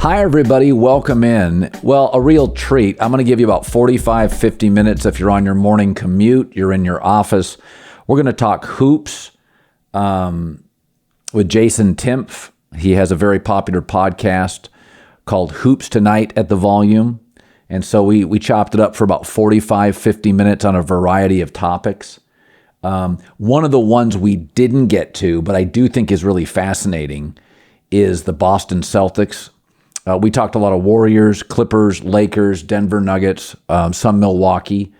Hi, everybody. Welcome in. Well, a real treat. I'm going to give you about 45, 50 minutes if you're on your morning commute, you're in your office. We're going to talk hoops with Jason Timpf. He has a very popular podcast called Hoops Tonight at the Volume. And so we chopped it up for about 45, 50 minutes on a variety of topics. One of the ones we didn't get to, but I do think is really fascinating, is the Boston Celtics. We talked a lot of Warriors, Clippers, Lakers, Denver Nuggets, some Milwaukee.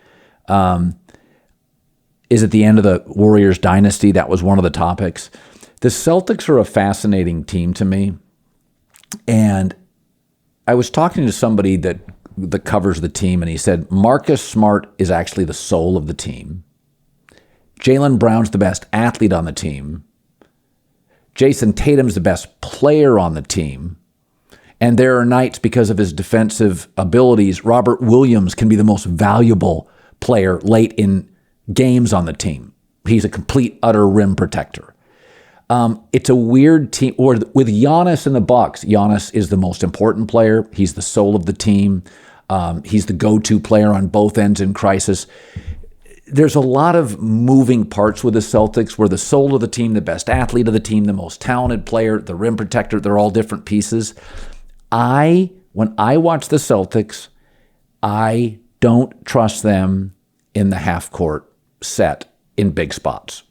Is it the end of the Warriors dynasty? That was one of the topics. The Celtics are a fascinating team to me. And I was talking to somebody that covers the team, and he said Marcus Smart is actually the soul of the team. Jaylen Brown's the best athlete on the team. Jason Tatum's the best player on the team. And there are nights, because of his defensive abilities, Robert Williams can be the most valuable player late in games on the team. He's a complete, utter rim protector. It's a weird team. Or with Giannis in the Bucks, Giannis is the most important player. He's the soul of the team. He's the go-to player on both ends in crisis. There's a lot of moving parts with the Celtics where the soul of the team, the best athlete of the team, the most talented player, the rim protector, they're all different pieces. When I watch the Celtics, I don't trust them in the half-court set in big spots.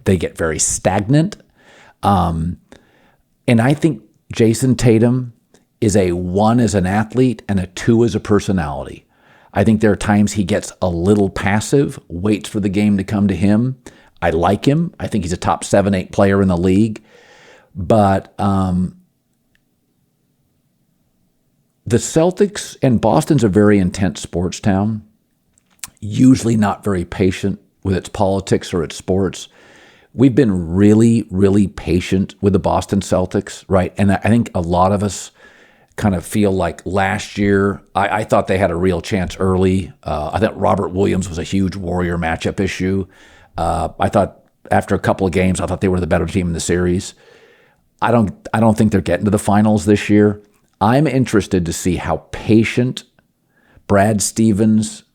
They get very stagnant. And I think Jason Tatum is a 1 as an athlete and a 2 as a personality. I think there are times he gets a little passive, waits for the game to come to him. I like him. I think he's a top 7-8 player in the league. But the Celtics and Boston's a very intense sports town, usually not very patient with its politics or its sports. We've been really, really patient with the Boston Celtics, right? And I think a lot of us kind of feel like last year, I thought they had a real chance early. I thought Robert Williams was a huge Warrior matchup issue. I thought after a couple of games, I thought they were the better team in the series. I don't think they're getting to the finals this year. I'm interested to see how patient Brad Stevens,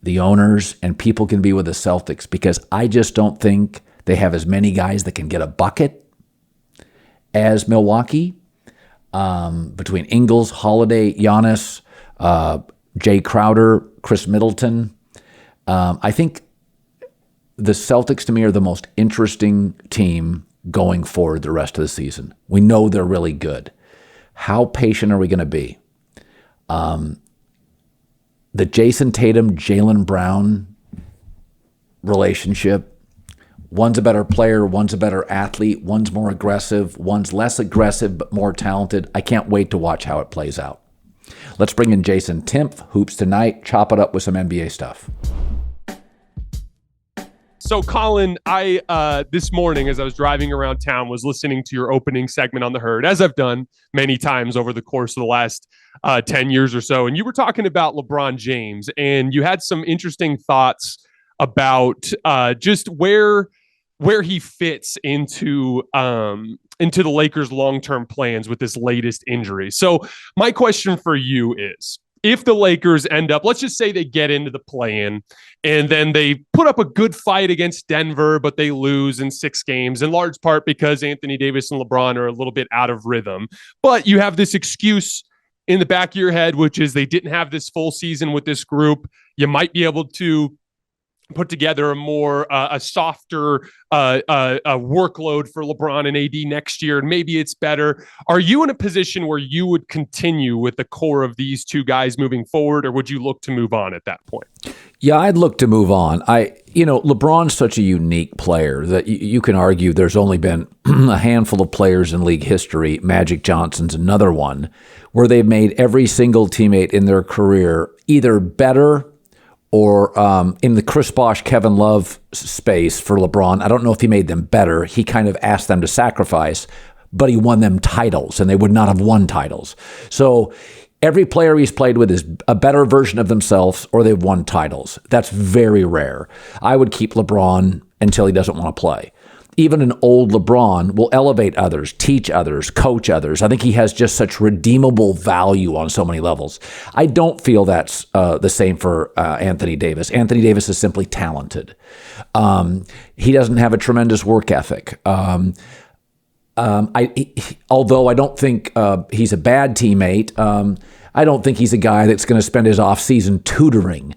the owners, and people can be with the Celtics, because I just don't think they have as many guys that can get a bucket as Milwaukee. Between Ingles, Holiday, Giannis, Jay Crowder, Chris Middleton. I think the Celtics, to me, are the most interesting team going forward the rest of the season. We know they're really good. How patient are we going to be? The Jason Tatum, Jaylen Brown relationship, one's a better player, one's a better athlete, one's more aggressive, one's less aggressive but more talented. I can't wait to watch how it plays out. Let's bring in Jason Timpf, Hoops Tonight, chop it up with some NBA stuff. So, Colin, I this morning, as I was driving around town, was listening to your opening segment on The Herd, as I've done many times over the course of the last 10 years or so. And you were talking about LeBron James, and you had some interesting thoughts about just where he fits into the Lakers' long-term plans with this latest injury. So my question for you is, if the Lakers end up, let's just say they get into the play-in and then they put up a good fight against Denver, but they lose in 6 games, in large part because Anthony Davis and LeBron are a little bit out of rhythm. But you have this excuse in the back of your head, which is they didn't have this full season with this group. You might be able to put together a softer workload for LeBron and AD next year, and maybe it's better. Are you in a position where you would continue with the core of these two guys moving forward, or would you look to move on at that point? Yeah, I'd look to move on. LeBron's such a unique player that you can argue there's only been a handful of players in league history, Magic Johnson's another one, where they've made every single teammate in their career either better or in the Chris Bosh, Kevin Love space for LeBron. I don't know if he made them better. He kind of asked them to sacrifice, but he won them titles, and they would not have won titles. So every player he's played with is a better version of themselves, or they've won titles. That's very rare. I would keep LeBron until he doesn't want to play. even an old LeBron will elevate others, teach others, coach others. I think he has just such redeemable value on so many levels. I don't feel that's the same for Anthony Davis. Anthony Davis is simply talented. He doesn't have a tremendous work ethic. Although I don't think he's a bad teammate, I don't think he's a guy that's going to spend his offseason tutoring.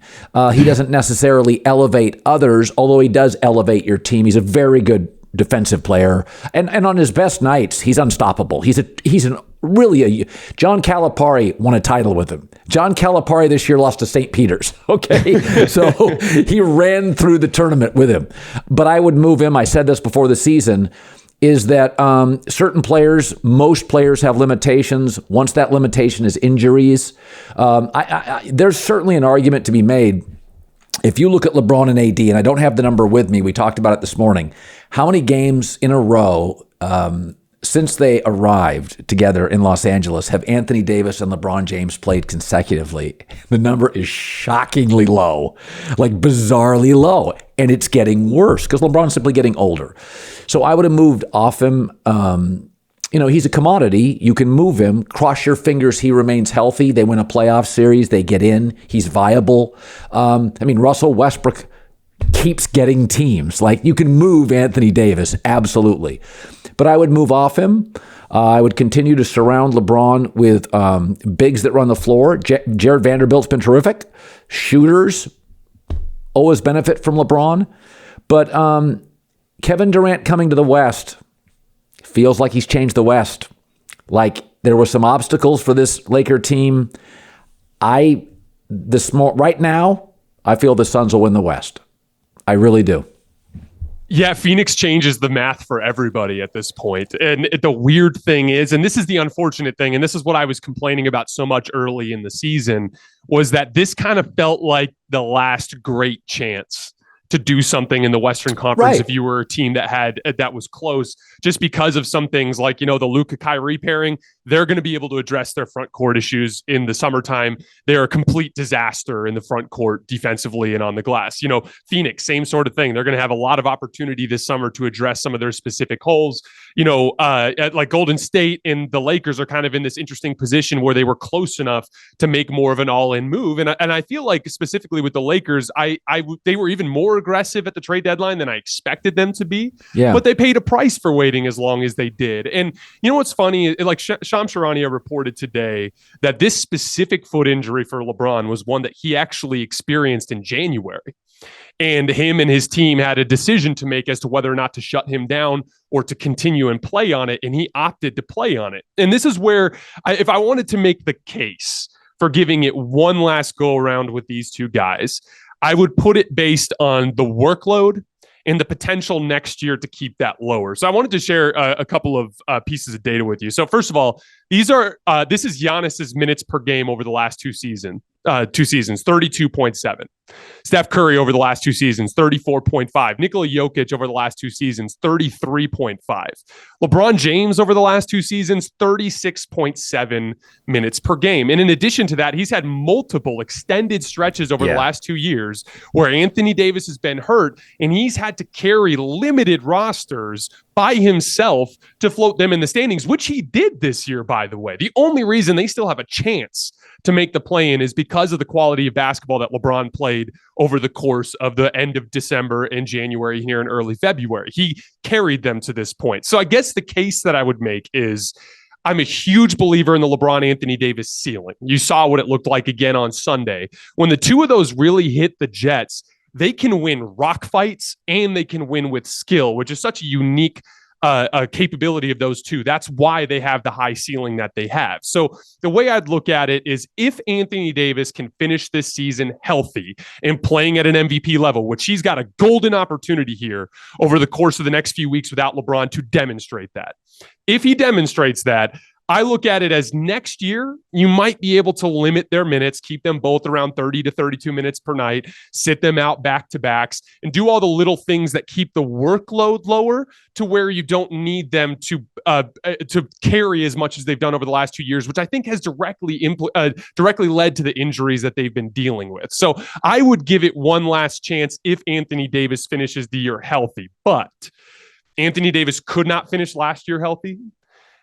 He doesn't necessarily elevate others, although he does elevate your team. He's a very good defensive player, and on his best nights, he's unstoppable. John Calipari won a title with him. John Calipari this year lost to St. Peter's. Okay, so he ran through the tournament with him. But I would move him. I said this before the season. Is that certain players, most players have limitations. Once that limitation is injuries, there's certainly an argument to be made. If you look at LeBron and AD, and I don't have the number with me, we talked about it this morning, how many games in a row since they arrived together in Los Angeles have Anthony Davis and LeBron James played consecutively? The number is shockingly low, like bizarrely low. And it's getting worse because LeBron's simply getting older. So I would have moved off him. He's a commodity. You can move him. Cross your fingers he remains healthy. They win a playoff series. They get in. He's viable. Russell Westbrook keeps getting teams. Like, you can move Anthony Davis, absolutely. But I would move off him. I would continue to surround LeBron with bigs that run the floor. Jared Vanderbilt's been terrific. Shooters always benefit from LeBron. But Kevin Durant coming to the West feels like he's changed the West. Like, there were some obstacles for this Laker team. Right now, I feel the Suns will win the West. I really do. Yeah, Phoenix changes the math for everybody at this point. And the weird thing is, and this is the unfortunate thing, and this is what I was complaining about so much early in the season, was that this kind of felt like the last great chance to do something in the Western Conference. Right. If you were a team that was close, just because of some things like, the Luka Kyrie pairing, they're going to be able to address their front court issues in the summertime. They're a complete disaster in the front court defensively and on the glass. Phoenix, same sort of thing. They're going to have a lot of opportunity this summer to address some of their specific holes. Like Golden State and the Lakers are kind of in this interesting position where they were close enough to make more of an all-in move. And I feel like specifically with the Lakers, they were even more aggressive at the trade deadline than I expected them to be. Yeah. But they paid a price for waiting as long as they did. And what's funny, like Shams Charania reported today that this specific foot injury for LeBron was one that he actually experienced in January. And him and his team had a decision to make as to whether or not to shut him down or to continue and play on it. And he opted to play on it. And this is where, if I wanted to make the case for giving it one last go around with these two guys, I would put it based on the workload and the potential next year to keep that lower. So I wanted to share a couple of pieces of data with you. So first of all, this is Giannis's minutes per game over the last two seasons, 32.7. Steph Curry over the last two seasons, 34.5. Nikola Jokic over the last two seasons, 33.5. LeBron James over the last two seasons, 36.7 minutes per game. And in addition to that, he's had multiple extended stretches over the last 2 years where Anthony Davis has been hurt, and he's had to carry limited rosters by himself to float them in the standings, which he did this year, by the way. The only reason they still have a chance to make the play-in is because of the quality of basketball that LeBron played over the course of the end of December and January here in early February. He carried them to this point. So I guess the case that I would make is I'm a huge believer in the LeBron Anthony Davis ceiling. You saw what it looked like again on Sunday. When the two of those really hit the Jets, they can win rock fights and they can win with skill, which is such a unique capability of those two. That's why they have the high ceiling that they have. So the way I'd look at it is if Anthony Davis can finish this season healthy and playing at an MVP level, which he's got a golden opportunity here over the course of the next few weeks without LeBron to demonstrate that. If he demonstrates that, I look at it as next year, you might be able to limit their minutes, keep them both around 30 to 32 minutes per night, sit them out back-to-backs, and do all the little things that keep the workload lower to where you don't need them to carry as much as they've done over the last 2 years, which I think has directly led to the injuries that they've been dealing with. So I would give it one last chance if Anthony Davis finishes the year healthy. But Anthony Davis could not finish last year healthy.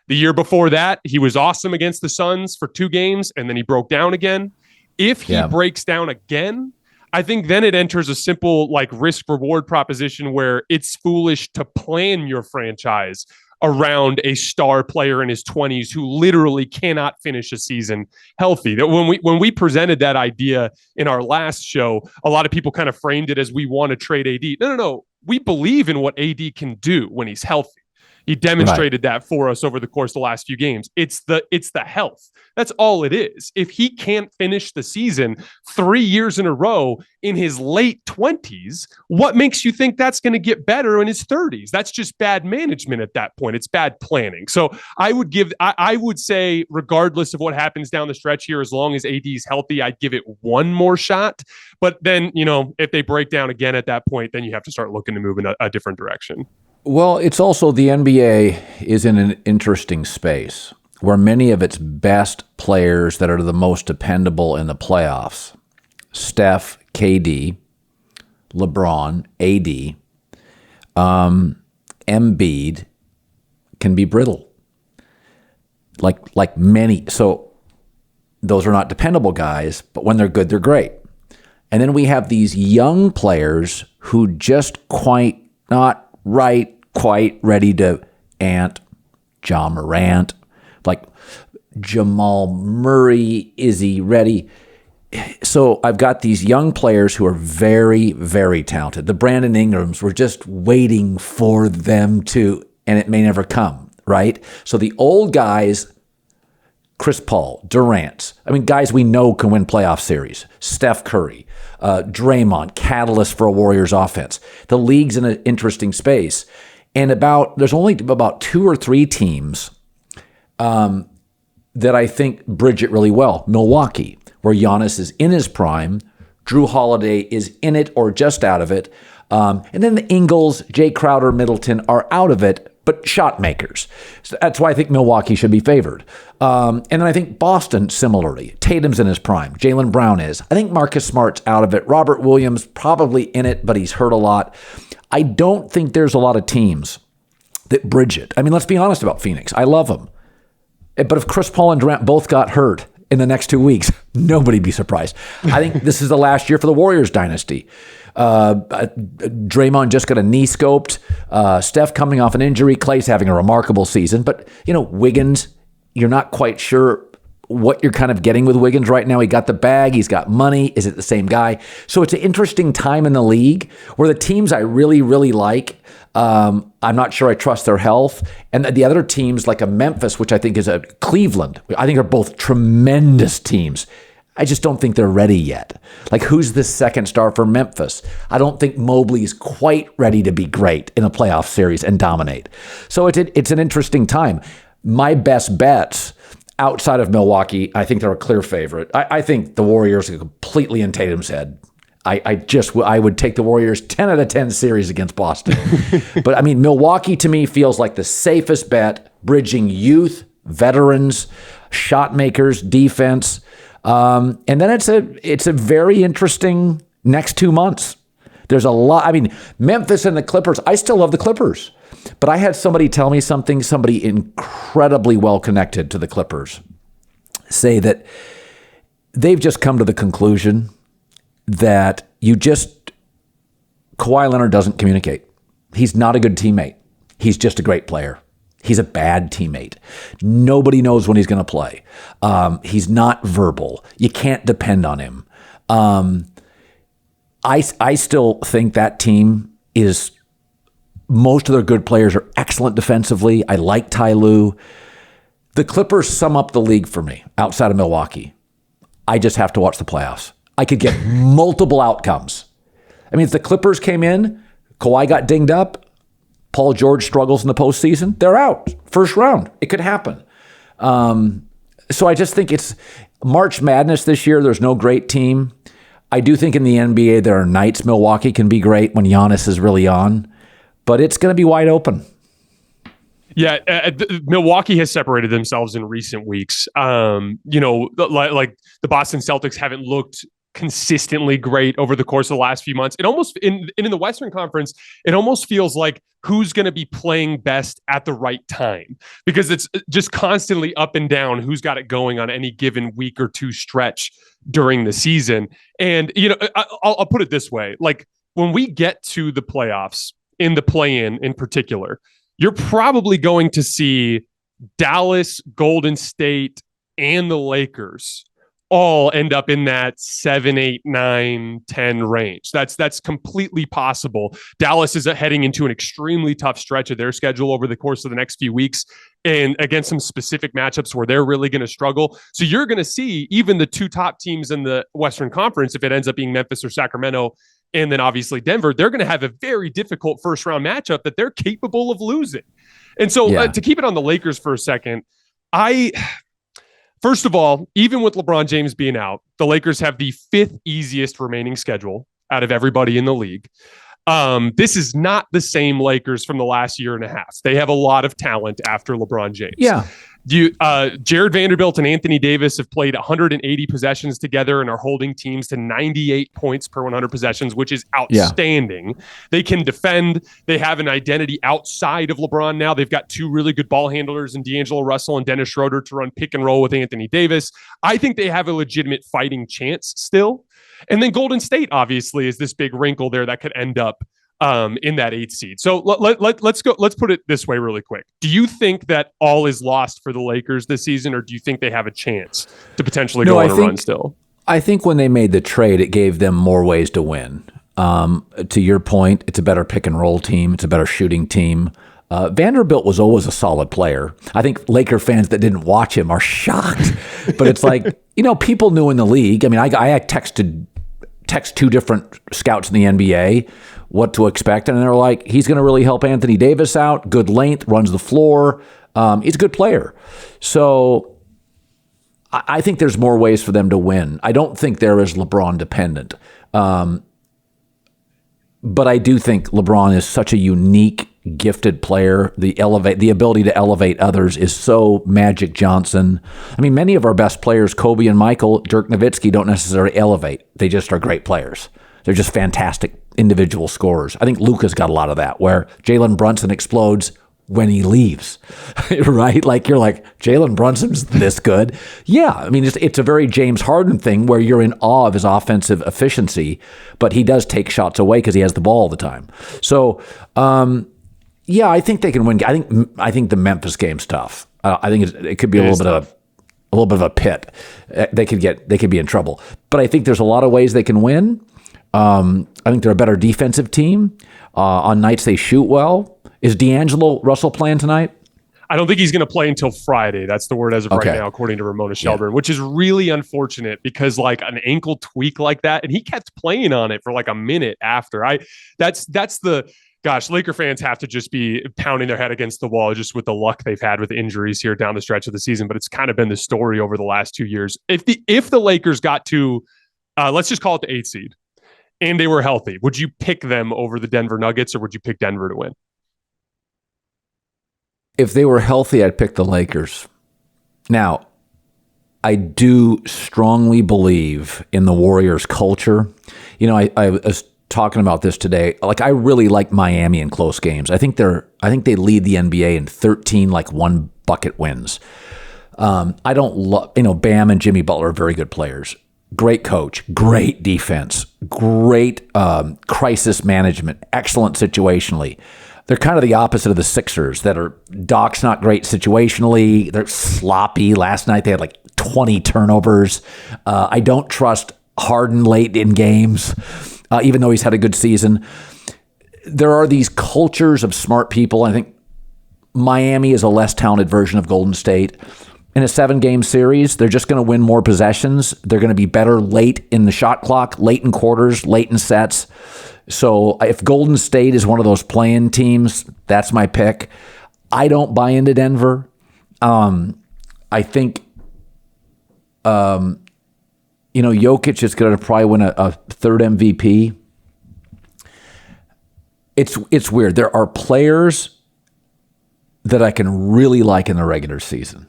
The year before that, he was awesome against the Suns for 2 games, and then he broke down again. If he breaks down again, I think then it enters a simple like risk reward proposition where it's foolish to plan your franchise around a star player in his 20s who literally cannot finish a season healthy. That when we presented that idea in our last show, a lot of people kind of framed it as we want to trade AD. No. We believe in what AD can do when he's healthy. He demonstrated that for us over the course of the last few games. It's the health. That's all it is. If he can't finish the season 3 years in a row in his late 20s, what makes you think that's going to get better in his 30s? That's just bad management at that point. It's bad planning. So I would say, regardless of what happens down the stretch here, as long as AD is healthy, I'd give it one more shot. But then, if they break down again at that point, then you have to start looking to move in a different direction. Well, it's also the NBA is in an interesting space where many of its best players that are the most dependable in the playoffs, Steph, KD, LeBron, AD, Embiid, can be brittle. Like many. So those are not dependable guys, but when they're good, they're great. And then we have these young players who just quite ready to Ja Morant, like Jamal Murray, is he ready? So I've got these young players who are very, very talented. The Brandon Ingrams, we're just waiting for them to, and it may never come, right? So the old guys, Chris Paul, Durant, guys we know can win playoff series, Steph Curry, Draymond, catalyst for a Warriors offense. The league's in an interesting space. And there's only about 2 or 3 teams that I think bridge it really well. Milwaukee, where Giannis is in his prime, Drew Holiday is in it or just out of it, and then the Ingles, Jay Crowder, Middleton are out of it, but shot makers. So that's why I think Milwaukee should be favored. And then I think Boston, similarly. Tatum's in his prime. Jaylen Brown is. I think Marcus Smart's out of it. Robert Williams probably in it, but he's hurt a lot. I don't think there's a lot of teams that bridge it. Let's be honest about Phoenix. I love them. But if Chris Paul and Durant both got hurt in the next 2 weeks, nobody'd be surprised. I think this is the last year for the Warriors dynasty. Draymond just got a knee scoped. Steph coming off an injury. Clay's having a remarkable season. But, Wiggins, you're not quite sure what you're kind of getting with Wiggins right now. He got the bag. He's got money. Is it the same guy? So it's an interesting time in the league where the teams I really, really like, I'm not sure I trust their health. And the other teams like a Memphis, which I think is a Cleveland, I think are both tremendous teams. I just don't think they're ready yet. Like, who's the second star for Memphis? I don't think Mobley's quite ready to be great in a playoff series and dominate. So it's an interesting time. My best bets outside of Milwaukee, I think they're a clear favorite. I think the Warriors are completely in Tatum's head. I would take the Warriors 10 out of 10 series against Boston. But Milwaukee to me feels like the safest bet, bridging youth, veterans, shot makers, defense. And then it's a very interesting next 2 months. There's a lot. Memphis and the Clippers, I still love the Clippers. But I had somebody tell me somebody incredibly well connected to the Clippers, say that they've just come to the conclusion that Kawhi Leonard doesn't communicate. He's not a good teammate. He's just a great player. He's a bad teammate. Nobody knows when he's going to play. He's not verbal. You can't depend on him. I still think that team is, most of their good players are excellent defensively. I like Ty Lue. The Clippers sum up the league for me outside of Milwaukee. I just have to watch the playoffs. I could get multiple outcomes. If the Clippers came in, Kawhi got dinged up, Paul George struggles in the postseason, they're out. First round. It could happen. So I just think it's March Madness this year. There's no great team. I do think in the NBA there are nights Milwaukee can be great when Giannis is really on, but it's going to be wide open. Yeah, Milwaukee has separated themselves in recent weeks. Like the Boston Celtics haven't looked consistently great over the course of the last few months. It almost in the Western Conference, it almost feels like who's going to be playing best at the right time, because it's just constantly up and down who's got it going on any given week or two stretch during the season. And, I'll put it this way. Like, when we get to the playoffs, in the play-in in particular, you're probably going to see Dallas, Golden State, and the Lakers all end up in that 7, 8, 9, 10 range. That's completely possible. Dallas is heading into an extremely tough stretch of their schedule over the course of the next few weeks, and against some specific matchups where they're really going to struggle. So you're going to see even the two top teams in the Western Conference, if it ends up being Memphis or Sacramento, and then obviously Denver, they're going to have a very difficult first round matchup that they're capable of losing. And so to keep it on the Lakers for a second, first of all, even with LeBron James being out, the Lakers have the 5th easiest remaining schedule out of everybody in the league. This is not the same Lakers from the last year and a half. They have a lot of talent after LeBron James. Yeah. Jared Vanderbilt and Anthony Davis have played 180 possessions together and are holding teams to 98 points per 100 possessions, which is outstanding. Yeah. They can defend. They have an identity outside of LeBron now. They've got 2 really good ball handlers in D'Angelo Russell and Dennis Schroeder to run pick and roll with Anthony Davis. I think they have a legitimate fighting chance still. And then Golden State, obviously, is this big wrinkle there that could end up in that 8th seed. So let's go. Let's put it this way really quick. Do you think that all is lost for the Lakers this season, or do you think they have a chance to potentially go on a run still? I think when they made the trade, it gave them more ways to win. To your point, it's a better pick and roll team. It's a better shooting team. Vanderbilt was always a solid player. I think Laker fans that didn't watch him are shocked, but it's like, people knew in the league. I mean, I text 2 different scouts in the NBA what to expect, and they're like, he's going to really help Anthony Davis out. Good length, runs the floor. He's a good player. So I think there's more ways for them to win. I don't think they're as LeBron dependent. But I do think LeBron is such a unique, gifted player. The ability to elevate others is so Magic Johnson. I mean, many of our best players, Kobe and Michael, Dirk Nowitzki, don't necessarily elevate. They just are great players. They're just fantastic individual scorers. I think Luka's got a lot of that, where Jalen Brunson explodes when he leaves, right? Like, you're like, Jalen Brunson's this good. Yeah, I mean, it's a very James Harden thing where you're in awe of his offensive efficiency, but he does take shots away because he has the ball all the time. So, I think they can win. I think the Memphis game's tough. I think it could be a little bit of a pit. They could be in trouble. But I think there's a lot of ways they can win. I think they're a better defensive team. On nights they shoot well. Is D'Angelo Russell playing tonight? I don't think he's going to play until Friday. That's the word as of right now, according to Ramona Shelburne, which is really unfortunate because like an ankle tweak like that, and he kept playing on it for like a minute after. Laker fans have to just be pounding their head against the wall just with the luck they've had with injuries here down the stretch of the season. But it's kind of been the story over the last 2 years. If the Lakers got to, let's just call it the 8th seed, and they were healthy, would you pick them over the Denver Nuggets, or would you pick Denver to win? If they were healthy, I'd pick the Lakers. Now, I do strongly believe in the Warriors culture. I was talking about this today. Like, I really like Miami in close games. I think they lead the NBA in 13 one bucket wins. I don't love, Bam and Jimmy Butler are very good players. Great coach, great defense, great crisis management, excellent situationally. They're kind of the opposite of the Sixers that are, Doc's not great situationally. They're sloppy. Last night they had like 20 turnovers. I don't trust Harden late in games, even though he's had a good season. There are these cultures of smart people. I think Miami is a less talented version of Golden State. In a 7-game series, they're just going to win more possessions. They're going to be better late in the shot clock, late in quarters, late in sets. So if Golden State is one of those play-in teams, that's my pick. I don't buy into Denver. I think, Jokic is going to probably win a third MVP. It's weird. There are players that I can really like in the regular season,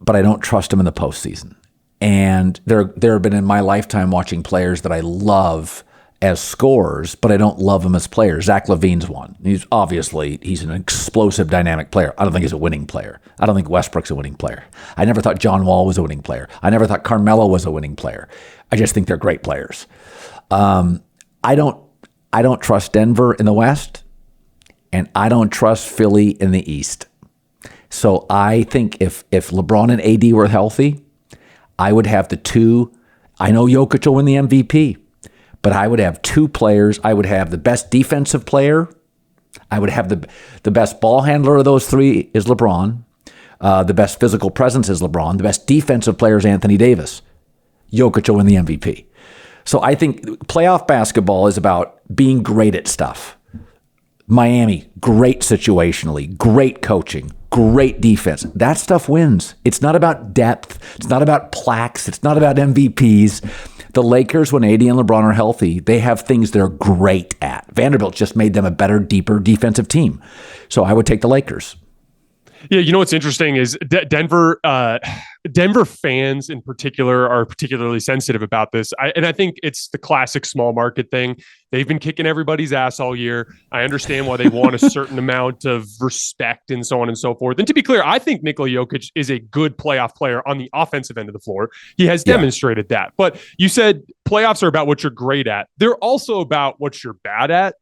but I don't trust them in the postseason. And there have been in my lifetime watching players that I love as scorers, but I don't love them as players. Zach LaVine's one. He's an explosive, dynamic player. I don't think he's a winning player. I don't think Westbrook's a winning player. I never thought John Wall was a winning player. I never thought Carmelo was a winning player. I just think they're great players. I don't trust Denver in the West, and I don't trust Philly in the East. So I think if LeBron and AD were healthy, I would have the two. I know Jokic will win the MVP, but I would have two players. I would have the best defensive player. I would have the best ball handler of those three is LeBron. The best physical presence is LeBron. The best defensive player is Anthony Davis. Jokic will win the MVP. So I think playoff basketball is about being great at stuff. Miami, great situationally, great coaching, great defense. That stuff wins. It's not about depth. It's not about plaques. It's not about MVPs. The Lakers, when AD and LeBron are healthy, they have things they're great at. Vanderbilt just made them a better, deeper defensive team. So I would take the Lakers. Yeah, you know what's interesting is Denver fans in particular are particularly sensitive about this. And I think it's the classic small market thing. They've been kicking everybody's ass all year. I understand why they want a certain amount of respect and so on and so forth. And to be clear, I think Nikola Jokic is a good playoff player on the offensive end of the floor. He has demonstrated that. But you said playoffs are about what you're great at. They're also about what you're bad at.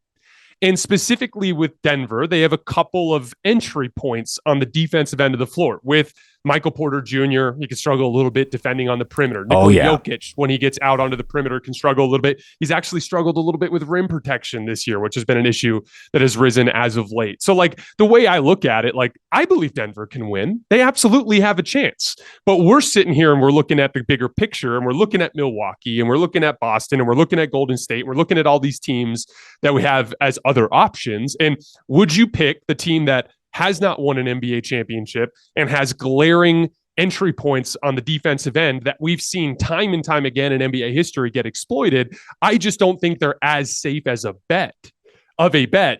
And specifically with Denver, they have a couple of entry points on the defensive end of the floor. With Michael Porter Jr., he can struggle a little bit defending on the perimeter. Nikola Jokic, when he gets out onto the perimeter, can struggle a little bit. He's actually struggled a little bit with rim protection this year, which has been an issue that has risen as of late. So, like, the way I look at it, like, I believe Denver can win. They absolutely have a chance. But we're sitting here and we're looking at the bigger picture, and we're looking at Milwaukee, and we're looking at Boston, and we're looking at Golden State, and we're looking at all these teams that we have as other options. And would you pick the team that has not won an NBA championship and has glaring entry points on the defensive end that we've seen time and time again in NBA history get exploited? I just don't think they're as safe as a bet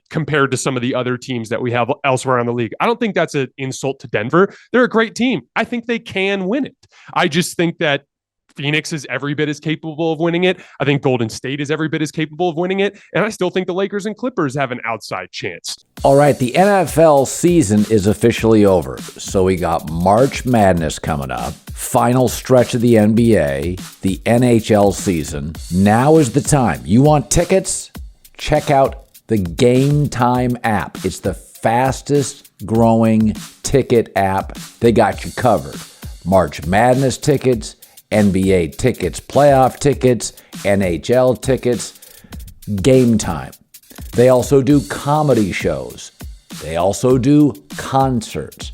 compared to some of the other teams that we have elsewhere in the league. I don't think that's an insult to Denver. They're a great team. I think they can win it. I just think that Phoenix is every bit as capable of winning it. I think Golden State is every bit as capable of winning it. And I still think the Lakers and Clippers have an outside chance. All right, the NFL season is officially over. So we got March Madness coming up, final stretch of the NBA, the NHL season. Now is the time. You want tickets? Check out the Game Time app. It's the fastest growing ticket app. They got you covered. March Madness tickets, NBA tickets, playoff tickets, NHL tickets, Game Time. They also do comedy shows. They also do concerts.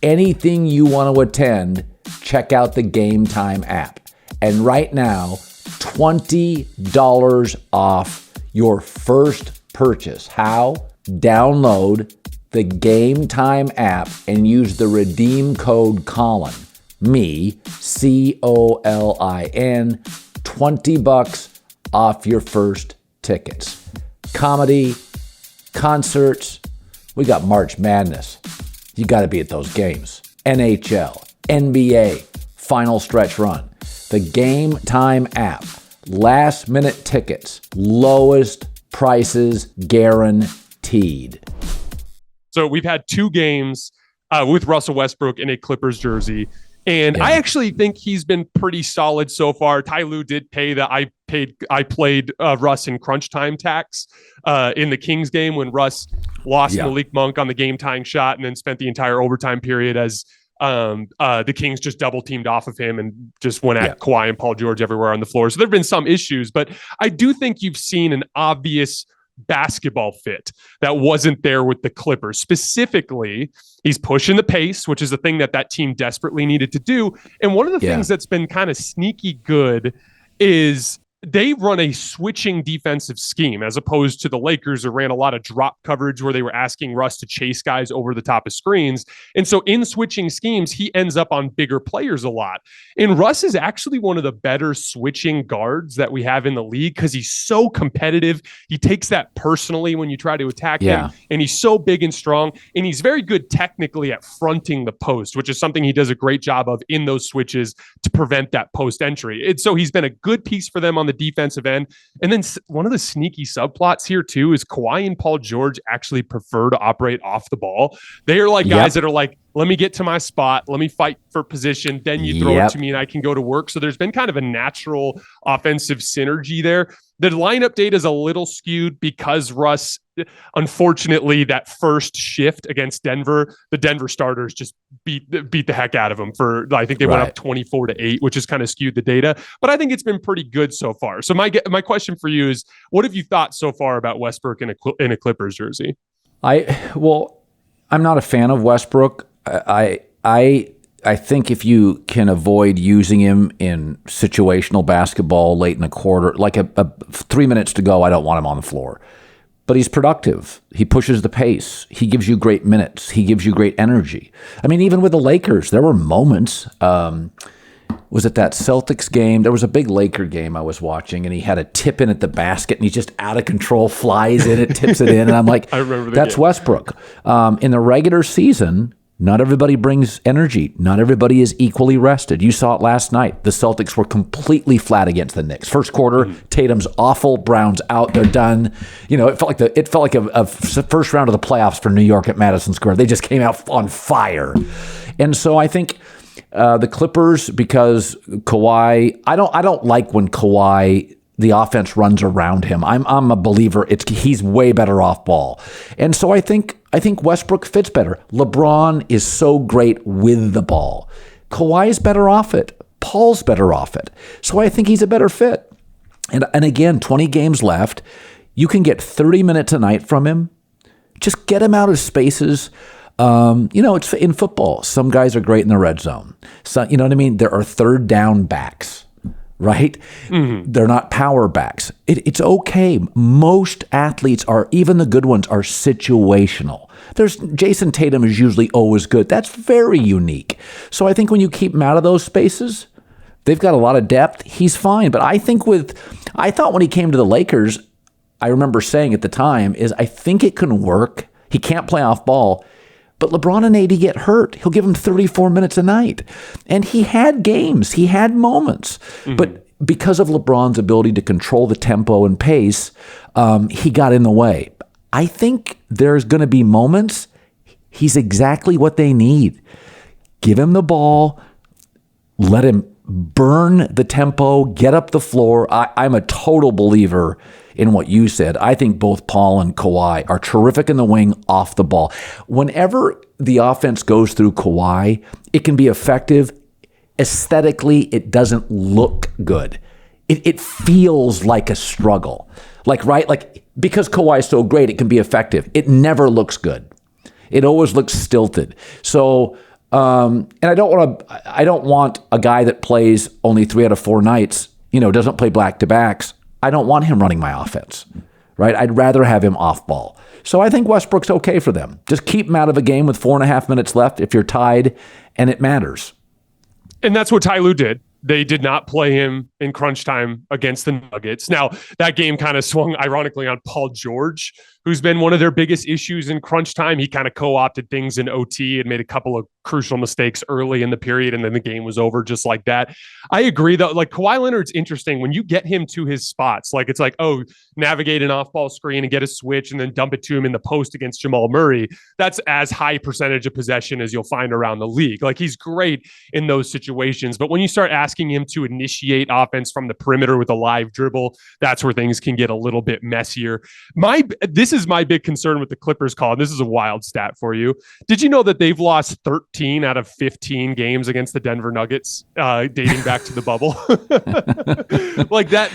Anything you want to attend, check out the Game Time app. And right now, $20 off your first purchase. How? Download the Game Time app and use the redeem code Colin. Me, COLIN, $20 off your first tickets. Comedy, concerts, we got March Madness. You got to be at those games. NHL, NBA, final stretch run. The Game Time app, last minute tickets, lowest prices guaranteed. So we've had two games with Russell Westbrook in a Clippers jersey. And I actually think he's been pretty solid so far. Ty Lue did pay the I played Russ in crunch time tax in the Kings game when Russ lost Malik Monk on the game tying shot and then spent the entire overtime period as the Kings just double teamed off of him and just went at Kawhi and Paul George everywhere on the floor. So there have been some issues, but I do think you've seen an obvious basketball fit that wasn't there with the Clippers. Specifically, he's pushing the pace, which is the thing that team desperately needed to do. And one of the things that's been kind of sneaky good is they run a switching defensive scheme as opposed to the Lakers who ran a lot of drop coverage where they were asking Russ to chase guys over the top of screens. And so in switching schemes, he ends up on bigger players a lot. And Russ is actually one of the better switching guards that we have in the league because he's so competitive. He takes that personally when you try to attack him. And he's so big and strong. And he's very good technically at fronting the post, which is something he does a great job of in those switches to prevent that post entry. And so he's been a good piece for them on the defensive end. And then one of the sneaky subplots here too is Kawhi and Paul George actually prefer to operate off the ball. They are like guys that are like, let me get to my spot, let me fight for position, then you throw it to me and I can go to work. So there's been kind of a natural offensive synergy there. The lineup data is a little skewed because Russ, unfortunately, that first shift against Denver, the Denver starters just beat the heck out of them for, I think they went up 24-8, which has kind of skewed the data. But I think it's been pretty good so far. So my question for you is, what have you thought so far about Westbrook in a Clippers jersey? I'm not a fan of Westbrook. I think if you can avoid using him in situational basketball late in the quarter, like a 3 minutes to go, I don't want him on the floor. But he's productive. He pushes the pace. He gives you great minutes. He gives you great energy. I mean, even with the Lakers, there were moments. Was it that Celtics game? There was a big Laker game I was watching, and he had a tip in at the basket, and he's just out of control, flies in it, tips it in, and I'm like, I remember that's game. Westbrook. In the regular season, not everybody brings energy. Not everybody is equally rested. You saw it last night. The Celtics were completely flat against the Knicks. First quarter, Tatum's awful. Brown's out. They're done. You know, it felt like a first round of the playoffs for New York at Madison Square. They just came out on fire. And so I think the Clippers, because Kawhi, I don't like when Kawhi, the offense runs around him. I'm a believer. He's way better off ball. And so I think Westbrook fits better. LeBron is so great with the ball. Kawhi's better off it. Paul's better off it. So I think he's a better fit. And again, 20 games left. You can get 30 minutes a night from him. Just get him out of spaces. It's in football. Some guys are great in the red zone. So, you know what I mean? There are third down backs. Right? Mm-hmm. They're not power backs. It's okay. Most athletes are, even the good ones, are situational. Jason Tatum is usually always good. That's very unique. So I think when you keep him out of those spaces, they've got a lot of depth. He's fine. But I thought when he came to the Lakers, I remember saying at the time, I think it can work. He can't play off ball. But LeBron and AD get hurt. He'll give him 34 minutes a night. And he had games. He had moments. Mm-hmm. But because of LeBron's ability to control the tempo and pace, he got in the way. I think there's going to be moments. He's exactly what they need. Give him the ball. Let him burn the tempo. Get up the floor. I'm a total believer in what you said. I think both Paul and Kawhi are terrific in the wing off the ball. Whenever the offense goes through Kawhi, it can be effective. Aesthetically, it doesn't look good. It feels like a struggle. Because Kawhi is so great, it can be effective. It never looks good. It always looks stilted. So, and I don't want a guy that plays only 3 out of 4 nights, doesn't play back-to-backs. I don't want him running my offense, right? I'd rather have him off ball. So I think Westbrook's okay for them. Just keep him out of a game with 4.5 minutes left if you're tied and it matters. And that's what Ty Lue did. They did not play him in crunch time against the Nuggets. Now, that game kind of swung, ironically, on Paul George, who's been one of their biggest issues in crunch time. He kind of co-opted things in OT and made a couple of crucial mistakes early in the period, and then the game was over just like that. I agree, though. Like, Kawhi Leonard's interesting. When you get him to his spots, it's like, navigate an off-ball screen and get a switch and then dump it to him in the post against Jamal Murray. That's as high percentage of possession as you'll find around the league. He's great in those situations. But when you start asking him to initiate offense from the perimeter with a live dribble, that's where things can get a little bit messier. This is my big concern with the Clippers call. And this is a wild stat for you. Did you know that they've lost 13 out of 15 games against the Denver Nuggets dating back to the bubble?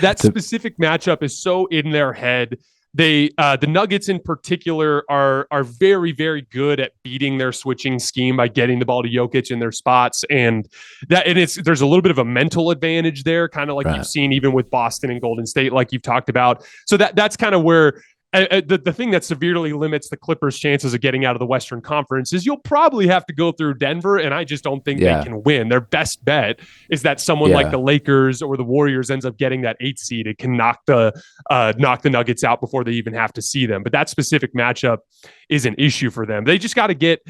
That specific matchup is so in their head. The Nuggets in particular are very, very good at beating their switching scheme by getting the ball to Jokic in their spots, and there's a little bit of a mental advantage there, kind of like you've seen even with Boston and Golden State, like you've talked about. So that's kind of where the thing that severely limits the Clippers' chances of getting out of the Western Conference is you'll probably have to go through Denver, and I just don't think they can win. Their best bet is that someone like the Lakers or the Warriors ends up getting that 8th seed. It can knock the Nuggets out before they even have to see them. But that specific matchup is an issue for them. They just got to get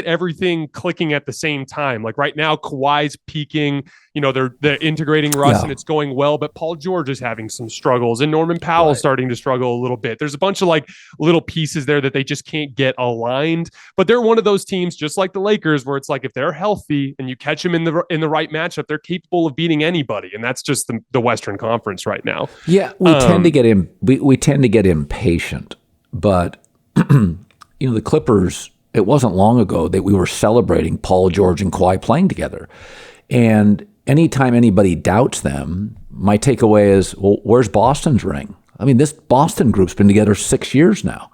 everything clicking at the same time. Like right now, Kawhi's peaking. They're integrating Russ and it's going well, but Paul George is having some struggles and Norman Powell's starting to struggle a little bit. There's a bunch of like little pieces there that they just can't get aligned, but they're one of those teams just like the Lakers where it's like, if they're healthy and you catch them in the right matchup, they're capable of beating anybody. And that's just the Western Conference right now. Yeah. We tend to get impatient, but the Clippers, it wasn't long ago that we were celebrating Paul George and Kawhi playing together. And anytime anybody doubts them, my takeaway is, well, where's Boston's ring? I mean, this Boston group's been together 6 years now,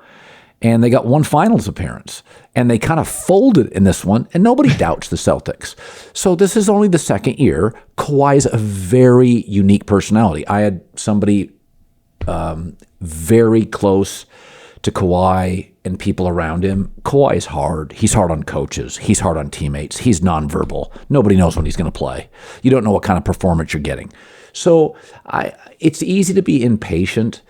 and they got one finals appearance, and they kind of folded in this one, and nobody doubts the Celtics. So this is only the second year. Kawhi's a very unique personality. I had somebody very close to Kawhi and people around him. Kawhi is hard. He's hard on coaches. He's hard on teammates. He's nonverbal. Nobody knows when he's going to play. You don't know what kind of performance you're getting. So it's easy to be impatient,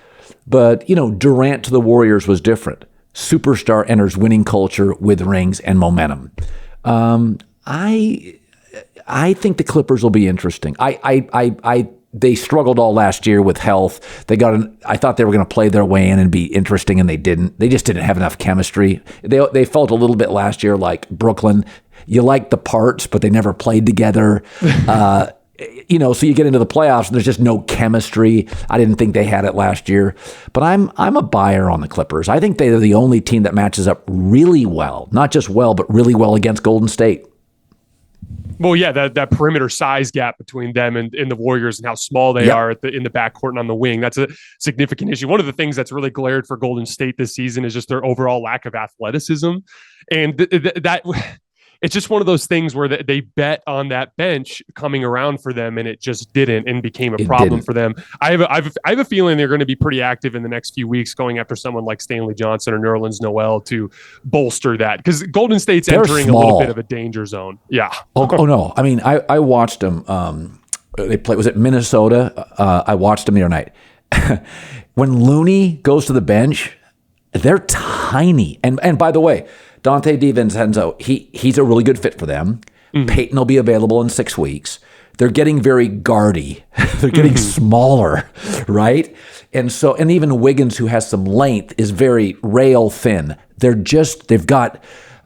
but Durant to the Warriors was different. Superstar enters winning culture with rings and momentum. I think the Clippers will be interesting. They struggled all last year with health. I thought they were going to play their way in and be interesting, and they didn't. They just didn't have enough chemistry. They felt a little bit last year like Brooklyn. You like the parts, but they never played together. So you get into the playoffs, and there's just no chemistry. I didn't think they had it last year. But I'm a buyer on the Clippers. I think they're the only team that matches up really well, not just well, but really well against Golden State. Well, yeah, that perimeter size gap between them and the Warriors and how small they are in the backcourt and on the wing, that's a significant issue. One of the things that's really glared for Golden State this season is just their overall lack of athleticism. And that it's just one of those things where they bet on that bench coming around for them, and it just didn't and became a problem for them. I have a feeling they're going to be pretty active in the next few weeks going after someone like Stanley Johnson or Nerlens Noel to bolster that, because Golden State's entering a little bit of a danger zone. Yeah. Oh no. I mean, I watched them. They played, was it Minnesota? I watched them the other night. When Looney goes to the bench, they're tiny. And by the way, Dante DiVincenzo, he's a really good fit for them. Mm-hmm. Peyton will be available in 6 weeks. They're getting very guardy. They're getting smaller, right? And even Wiggins, who has some length, is very rail thin. They've got,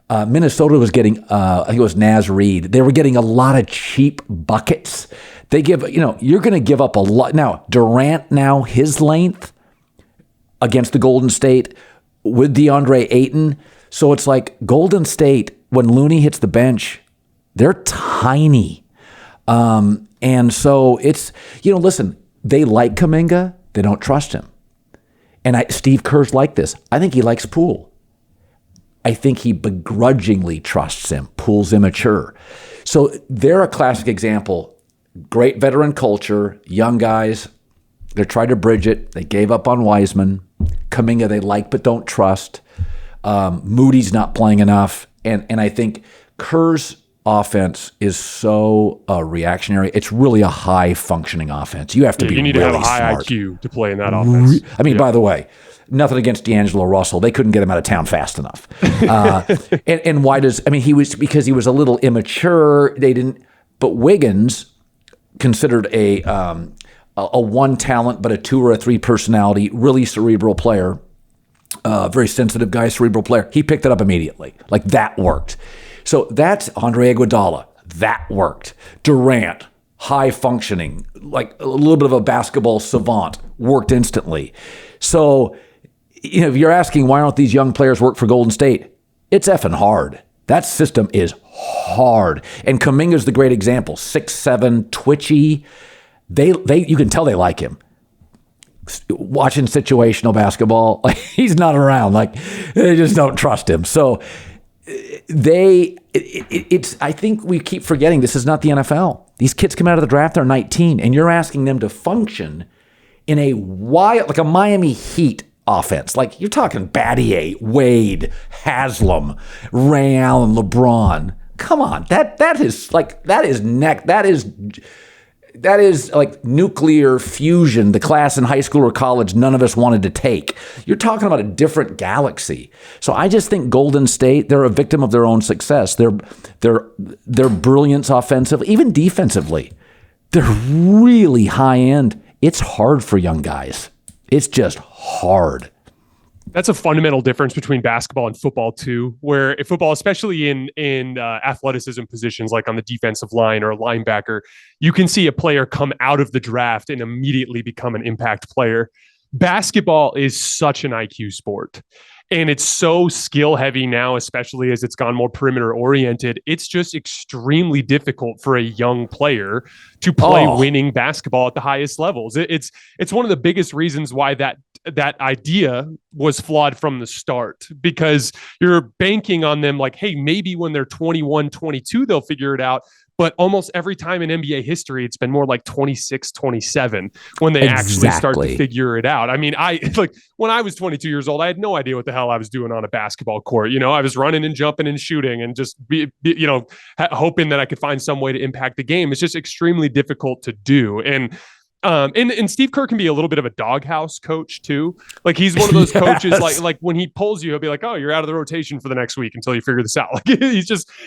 Minnesota was getting, I think it was Naz Reid. They were getting a lot of cheap buckets. They give, you're going to give up a lot. Now, Durant, his length against the Golden State with DeAndre Ayton. So it's like Golden State, when Looney hits the bench, they're tiny. And so it's, listen, they like Kuminga. They don't trust him. And Steve Kerr's like this. I think he likes Poole. I think he begrudgingly trusts him. Poole's immature. So they're a classic example. Great veteran culture, young guys. They're trying to bridge it. They gave up on Wiseman. Kuminga they like but don't trust. Moody's not playing enough. And I think Kerr's offense is so reactionary. It's really a high-funcking offense. You have to be really smart. You need to have a high IQ to play in that offense. By the way, nothing against D'Angelo Russell. They couldn't get him out of town fast enough. And why because he was a little immature. They didn't. But Wiggins, considered a one talent, but a 2 or a 3 personality, really cerebral player, very sensitive guy, cerebral player. He picked it up immediately. Like, that worked. So that's Andre Iguodala. That worked. Durant, high functioning, like a little bit of a basketball savant, worked instantly. So, if you're asking why don't these young players work for Golden State, it's effing hard. That system is hard. And Kuminga's the great example. 6'7", twitchy. You can tell they like him. watching situational basketball. Like, he's not around. Like, they just don't trust him. So I think we keep forgetting this is not the NFL. These kids come out of the draft, they're 19, and you're asking them to function in a like a Miami Heat offense. Like, you're talking Battier, Wade, Haslam, Ray Allen, LeBron. Come on, that is like nuclear fusion, the class in high school or college none of us wanted to take. You're talking about a different galaxy. So I just think Golden State, they're a victim of their own success. Their brilliance offensively, even defensively, they're really high end. It's hard for young guys. It's just hard. That's a fundamental difference between basketball and football too, where in football, especially in athleticism positions like on the defensive line or a linebacker, you can see a player come out of the draft and immediately become an impact player. Basketball is such an IQ sport. And it's so skill heavy now, especially as it's gone more perimeter oriented. It's just extremely difficult for a young player to play winning basketball at the highest levels. It's one of the biggest reasons why that idea was flawed from the start, because you're banking on them like, hey, maybe when they're 21, 22, they'll figure it out. But almost every time in NBA history, it's been more like 26, 27 when they actually start to figure it out. I mean, when I was 22 years old, I had no idea what the hell I was doing on a basketball court. You know, I was running and jumping and shooting and just hoping that I could find some way to impact the game. It's just extremely difficult to do. And Steve Kerr can be a little bit of a doghouse coach too. Like, he's one of those coaches, like when he pulls you, he'll be like, oh, you're out of the rotation for the next week until you figure this out. Like,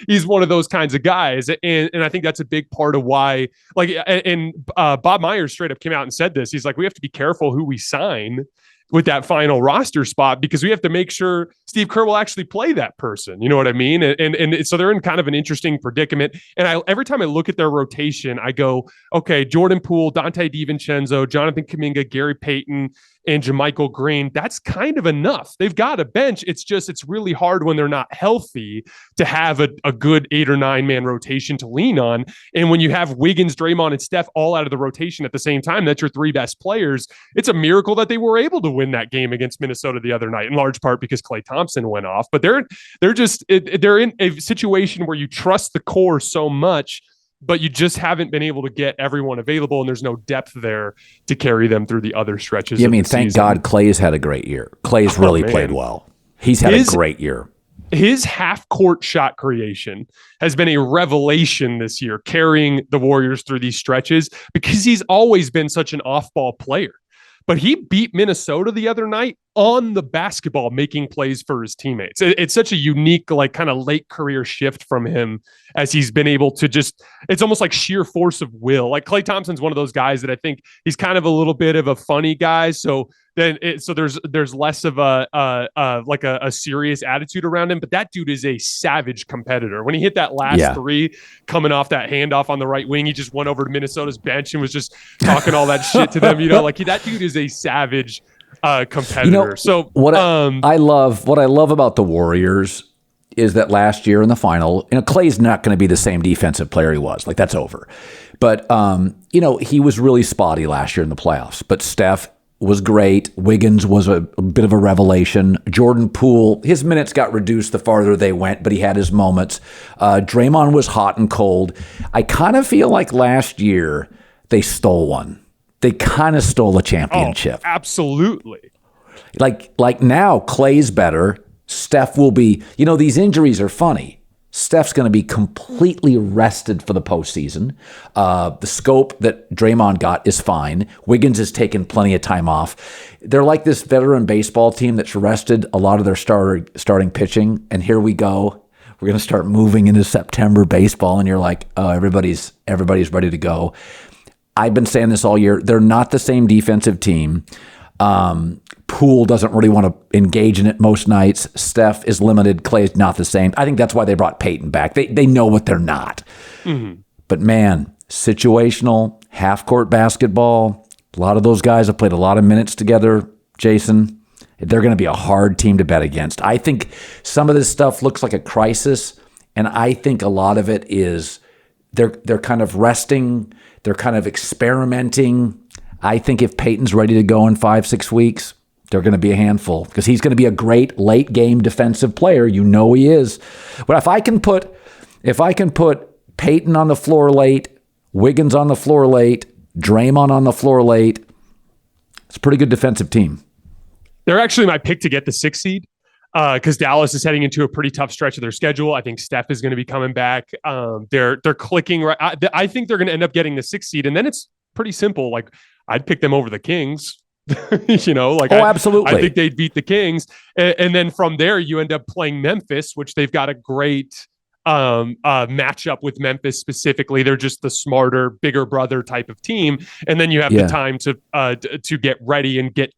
he's one of those kinds of guys. And I think that's a big part of why, Bob Myers straight up came out and said this. He's like, we have to be careful who we sign with that final roster spot, because we have to make sure Steve Kerr will actually play that person. You know what I mean? And so they're in kind of an interesting predicament. And every time I look at their rotation, I go, okay, Jordan Poole, Dante DiVincenzo, Jonathan Kuminga, Gary Payton, and JaMychal Green, that's kind of enough. They've got a bench. It's really hard when they're not healthy to have a good 8 or 9 man rotation to lean on. And when you have Wiggins, Draymond, and Steph all out of the rotation at the same time, that's your 3 best players. It's a miracle that they were able to win that game against Minnesota the other night, in large part because Klay Thompson went off. But they're in a situation where you trust the core so much, but you just haven't been able to get everyone available, and there's no depth there to carry them through the other stretches. Yeah, I mean, thank God Clay's had a great year. Clay's really played well. He's had a great year. His half-court shot creation has been a revelation this year, carrying the Warriors through these stretches, because he's always been such an off-ball player. But he beat Minnesota the other night on the basketball, making plays for his teammates. It's such a unique, like, kind of late career shift from him, as he's been able to it's almost like sheer force of will. Like, Klay Thompson's one of those guys that I think he's kind of a little bit of a funny guy. So there's less of a serious attitude around him, but that dude is a savage competitor. When he hit that last 3 coming off that handoff on the right wing, he just went over to Minnesota's bench and was just talking all that shit to them. You know, like, that dude is a savage competitor. You know, so what I love about the Warriors is that last year in the final, Klay's not going to be the same defensive player he was. Like, that's over. But he was really spotty last year in the playoffs. But Steph was great. Wiggins was a bit of a revelation. Jordan Poole, his minutes got reduced the farther they went, but he had his moments. Draymond was hot and cold. I kind of feel like last year they stole one. They kind of stole a championship. Oh, absolutely. Like now, Klay's better. Steph will be, these injuries are funny. Steph's going to be completely rested for the postseason. The scope that Draymond got is fine. Wiggins has taken plenty of time off. They're like this veteran baseball team that's rested a lot of their starting pitching. And here we go. We're going to start moving into September baseball. And you're like, oh, everybody's ready to go. I've been saying this all year. They're not the same defensive team. Poole doesn't really want to engage in it most nights. Steph is limited. Klay's not the same. I think that's why they brought Peyton back. They know what they're not. Mm-hmm. But man, situational, half-court basketball, a lot of those guys have played a lot of minutes together, Jason. They're going to be a hard team to bet against. I think some of this stuff looks like a crisis, and I think a lot of it is they're kind of resting. They're kind of experimenting. I think if Peyton's ready to go in 5-6 weeks, they're going to be a handful because he's going to be a great late game defensive player. You know he is. But if I can put Peyton on the floor late, Wiggins on the floor late, Draymond on the floor late, it's a pretty good defensive team. They're actually my pick to get the 6th seed because Dallas is heading into a pretty tough stretch of their schedule. I think Steph is going to be coming back. They're clicking right. I think they're going to end up getting the 6th seed, and then it's pretty simple. Like I'd pick them over the Kings. Absolutely. I think they'd beat the Kings, and then from there you end up playing Memphis, which they've got a great matchup with Memphis specifically. They're just the smarter, bigger brother type of team, and then you have the time to get ready and get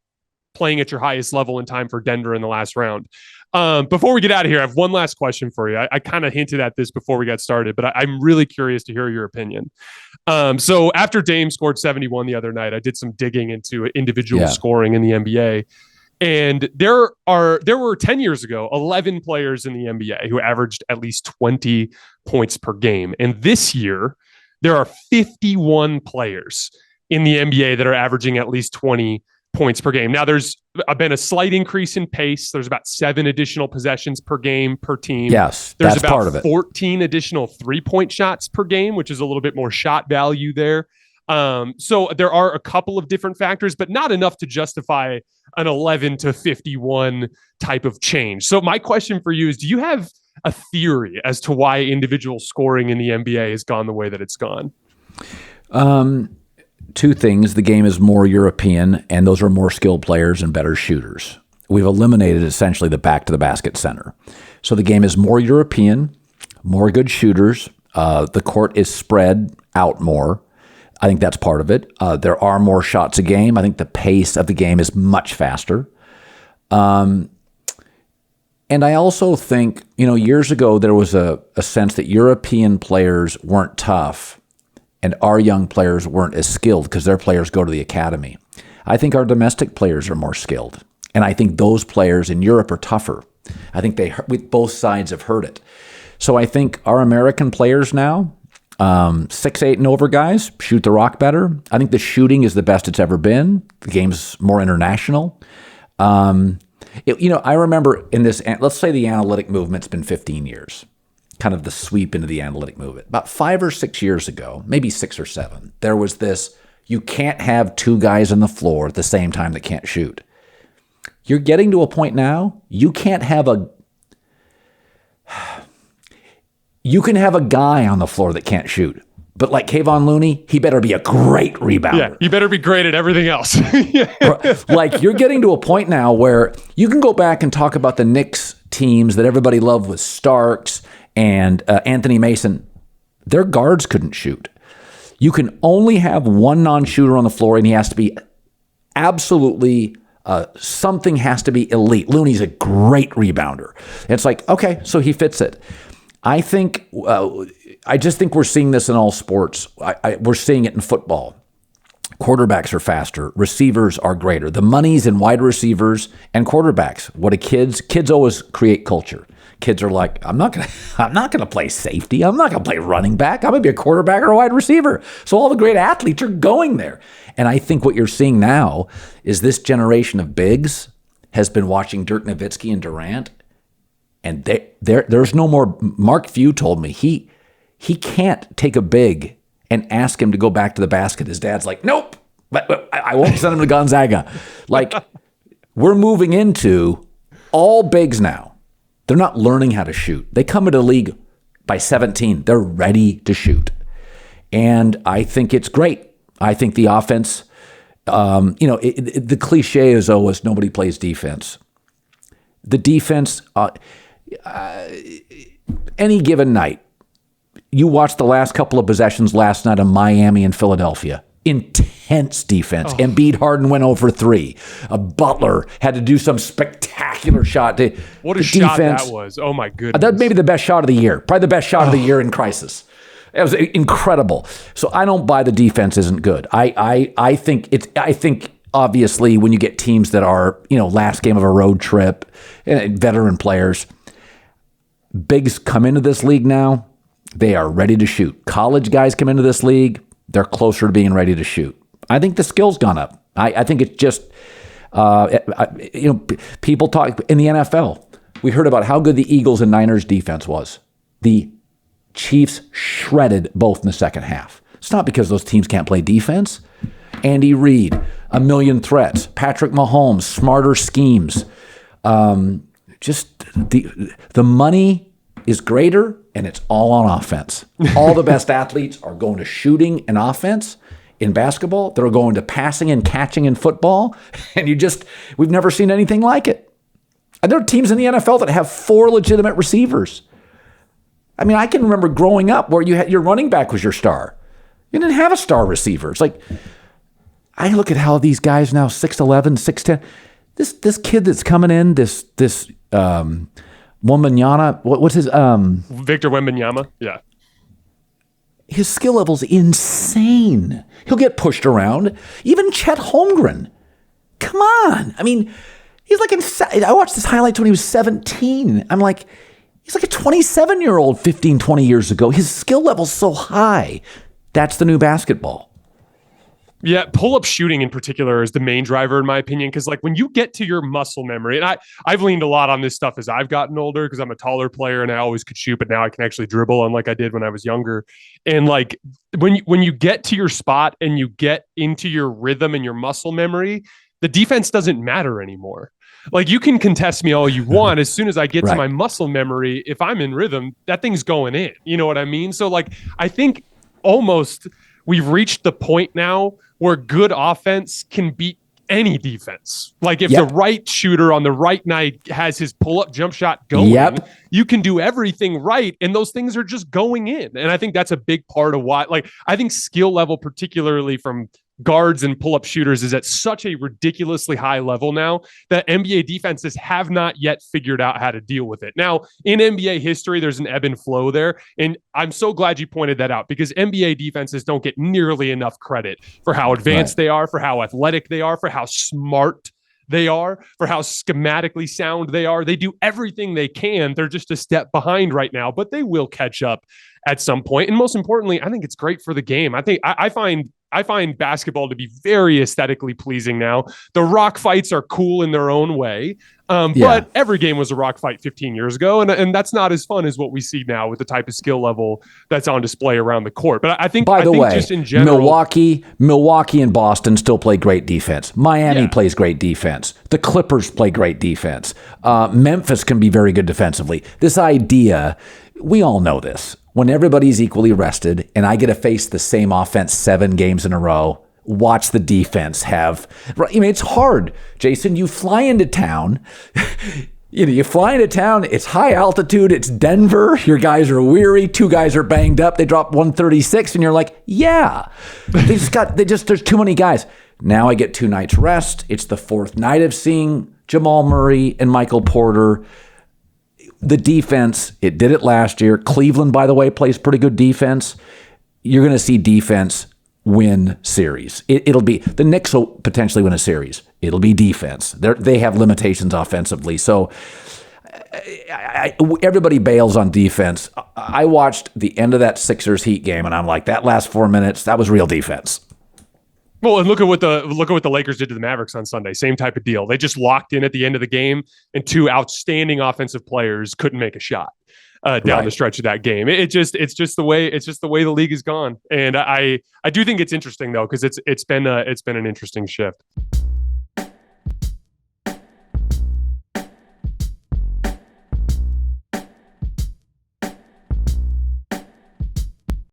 playing at your highest level in time for Denver in the last round. Before we get out of here, I have one last question for you. I kind of hinted at this before we got started, but I'm really curious to hear your opinion. So after Dame scored 71 the other night, I did some digging into individual scoring in the NBA. And there were 10 years ago, 11 players in the NBA who averaged at least 20 points per game. And this year, there are 51 players in the NBA that are averaging at least 20 points per game. Now, there's been a slight increase in pace. There's about 7 additional possessions per game per team. Yes, there's that's about part of it. 14 additional 3-point shots per game, which is a little bit more shot value there. So there are a couple of different factors, but not enough to justify an 11 to 51 type of change. So my question for you is, do you have a theory as to why individual scoring in the NBA has gone the way that it's gone? 2 things. The game is more European, and those are more skilled players and better shooters. We've eliminated essentially the back-to-the-basket center. So the game is more European, more good shooters. The court is spread out more. I think that's part of it. There are more shots a game. I think the pace of the game is much faster. And I also think, years ago there was a sense that European players weren't tough and our young players weren't as skilled because their players go to the academy. I think our domestic players are more skilled. And I think those players in Europe are tougher. I think both sides have heard it. So I think our American players now, 6'8" and over guys, shoot the rock better. I think the shooting is the best it's ever been. The game's more international. I remember in this, let's say the analytic movement's been 15 years. Kind of the sweep into the analytic movement. About 5 or 6 years ago, maybe 6 or 7, there was this, you can't have 2 guys on the floor at the same time that can't shoot. You're getting to a point now, you can have a guy on the floor that can't shoot. But like Kevon Looney, he better be a great rebounder. Yeah, he better be great at everything else. Like you're getting to a point now where you can go back and talk about the Knicks teams that everybody loved with Starks and Anthony Mason. Their guards couldn't shoot. You can only have one non-shooter on the floor, and he has to be absolutely something has to be elite. Looney's a great rebounder. And it's like, okay, so he fits it. I just think we're seeing this in all sports. We're seeing it in football. Quarterbacks are faster. Receivers are greater. The money's in wide receivers and quarterbacks. What do kids always create culture. Kids are like, I'm not gonna play safety. I'm not gonna play running back. I'm gonna be a quarterback or a wide receiver. So all the great athletes are going there. And I think what you're seeing now is this generation of bigs has been watching Dirk Nowitzki and Durant, and there's no more. Mark Few told me he can't take a big and ask him to go back to the basket. His dad's like, nope, but I won't send him to Gonzaga. Like, we're moving into all bigs now. They're not learning how to shoot. They come into the league by 17. They're ready to shoot. And I think it's great. I think the offense, the cliche is always nobody plays defense. The defense, any given night, you watch the last couple of possessions last night of Miami and Philadelphia. Intense defense. Embiid Harden went over 3. Butler had to do some spectacular shot. What a shot that was. Oh, my goodness. That may be the best shot of the year. Probably the best shot of the year in crisis. It was incredible. So I don't buy the defense isn't good. I think obviously when you get teams that are, last game of a road trip, veteran players, bigs come into this league now, they are ready to shoot. College guys come into this league, they're closer to being ready to shoot. I think the skill's gone up. I think it's just, people talk in the NFL. We heard about how good the Eagles and Niners defense was. The Chiefs shredded both in the second half. It's not because those teams can't play defense. Andy Reid, a million threats. Patrick Mahomes, smarter schemes. Just the money is greater, and it's all on offense. All the best athletes are going to shooting and offense. In basketball, they're going to passing and catching in football, and we've never seen anything like it. And there are teams in the NFL that have 4 legitimate receivers. I mean, I can remember growing up where your running back was your star. You didn't have a star receiver. It's like, I look at how these guys now, 6'11", 6'10", this kid that's coming in, this Wembanyama, what's his Victor Wembanyama, yeah. His skill level's insane. He'll get pushed around. Even Chet Holmgren. Come on. I mean, he's like I watched his highlights when he was 17. I'm like, he's like a 27-year-old 15, 20 years ago. His skill level's so high. That's the new basketball. Yeah, pull-up shooting in particular is the main driver, in my opinion, because like when you get to your muscle memory, and I've leaned a lot on this stuff as I've gotten older because I'm a taller player and I always could shoot, but now I can actually dribble unlike I did when I was younger. And like when you get to your spot and you get into your rhythm and your muscle memory, the defense doesn't matter anymore. Like you can contest me all you want. As soon as I get to my muscle memory, if I'm in rhythm, that thing's going in. You know what I mean? So like I think almost we've reached the point now where good offense can beat any defense. Like if the right shooter on the right night has his pull-up jump shot going, you can do everything right, and those things are just going in. And I think that's a big part of why, like, I think skill level, particularly from guards and pull-up shooters, is at such a ridiculously high level now that NBA defenses have not yet figured out how to deal with it. Now, in NBA history, there's an ebb and flow there, and I'm so glad you pointed that out because NBA defenses don't get nearly enough credit for how advanced they are, for how athletic they are, for how smart they are, for how schematically sound they are. They do everything they can. They're just a step behind right now, but they will catch up at some point. And most importantly, I think it's great for the game. I find basketball to be very aesthetically pleasing now. The rock fights are cool in their own way, but every game was a rock fight 15 years ago, and that's not as fun as what we see now with the type of skill level that's on display around the court. But I think, by the way, just in general, Milwaukee and Boston still play great defense. Miami plays great defense. The Clippers play great defense. Memphis can be very good defensively. This idea, we all know this. When everybody's equally rested and I get to face the same offense 7 games in a row, watch the defense have... I mean, it's hard, Jason. You fly into town. It's high altitude. It's Denver. Your guys are weary. 2 guys are banged up. They drop 136 and you're like, there's too many guys. Now I get 2 nights rest. It's the 4th night of seeing Jamal Murray and Michael Porter. The defense, it did it last year. Cleveland, by the way, plays pretty good defense. You're going to see defense win series. It'll be, the Knicks will potentially win a series. It'll be defense. They have limitations offensively. So everybody bails on defense. I watched the end of that Sixers Heat game, and I'm like, that last 4 minutes, that was real defense. Well, and look at what the Lakers did to the Mavericks on Sunday. Same type of deal. They just locked in at the end of the game, and 2 outstanding offensive players couldn't make a shot down the stretch of that game. It's just the way the league has gone. And I do think it's interesting though, because it's been an interesting shift.